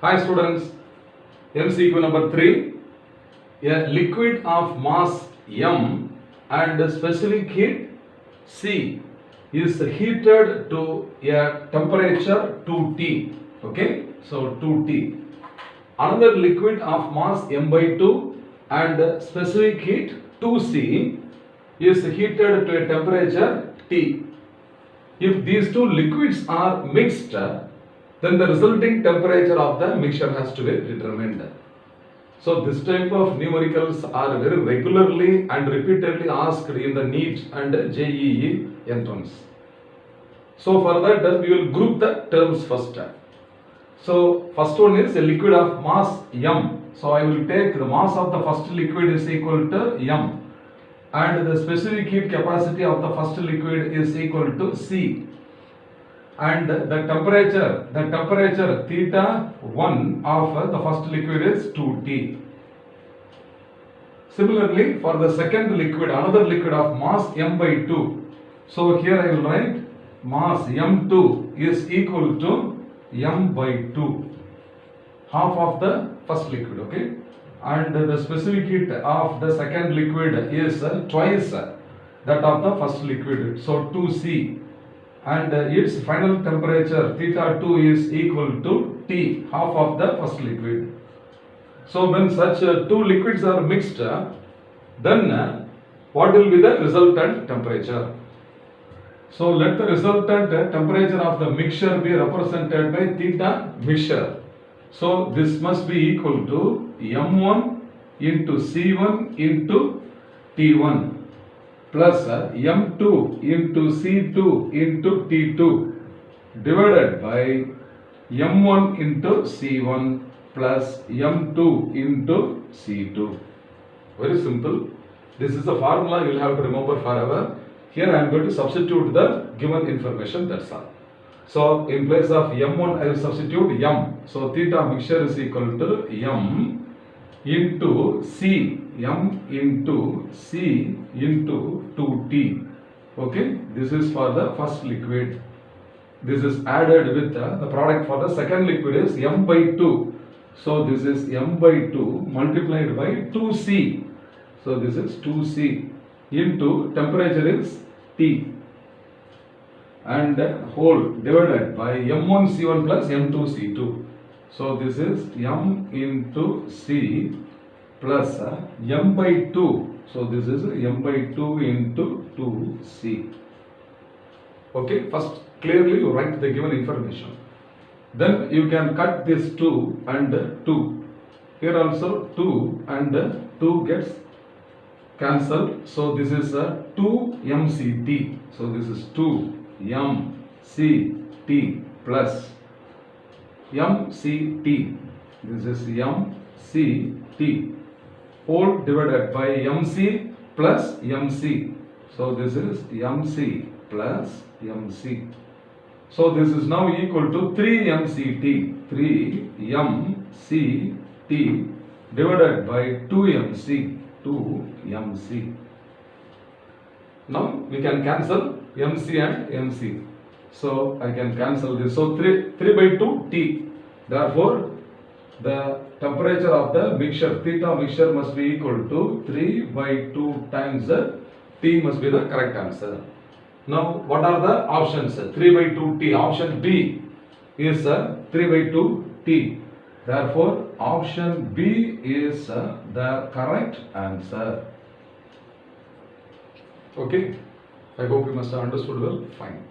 Hi students, MCQ number 3. A liquid of mass M and specific heat C is heated to a temperature 2T. Okay, so 2T. Another liquid of mass M by 2 and specific heat 2C is heated to a temperature T. If these two liquids are mixed, then the resulting temperature of the mixture has to be determined. So this type of numericals are very regularly and repeatedly asked in the NEET and JEE entrance. So for that we will group the terms first. So first one is a liquid of mass M. So I will take the mass of the first liquid is equal to M and the specific heat capacity of the first liquid is equal to C. And the temperature theta 1 of the first liquid is 2T. Similarly, for the second liquid, another liquid of mass M by 2. So here I will write mass M2 is equal to M by 2, half of the first liquid, okay? And the specific heat of the second liquid is twice that of the first liquid, so 2C. And its final temperature theta 2 is equal to T, half of the first liquid. So when such two liquids are mixed, then what will be the resultant temperature? So let the resultant temperature of the mixture be represented by theta mixture. So this must be equal to M1 into C1 into T1 plus M2 into C2 into T2 divided by M1 into C1 plus M2 into C2. Very simple. This is the formula you will have to remember forever. Here I am going to substitute the given information, that's all. So in place of M1 I will substitute M. So theta mixture is equal to M into C. M into C into 2T. Okay, this is for the first liquid. This is added with the product for the second liquid is M by 2. So this is M by 2 multiplied by 2C. So this is 2C into temperature is T and whole divided by M1 C1 plus M2 C2. So this is M into C plus M by 2. So this is M by 2 into 2C. Okay, first clearly you write the given information. Then you can cut this 2 and 2. Here also 2 and 2 gets cancelled. So this is 2 MCT. So this is 2 MCT plus MCT. This is MCT whole divided by MC plus MC. So this is MC plus MC. So this is now equal to 3 MCT. 3 MCT divided by 2 MC. 2 MC. Now we can cancel MC and MC. So I can cancel this. So 3 by 2 T. Therefore the temperature of the mixture, theta mixture must be equal to 3 by 2 times T must be the correct answer. Now what are the options? 3 by 2 T. Option B is 3 by 2 T. Therefore option B is the correct answer. Okay, I hope you must have understood well. Fine.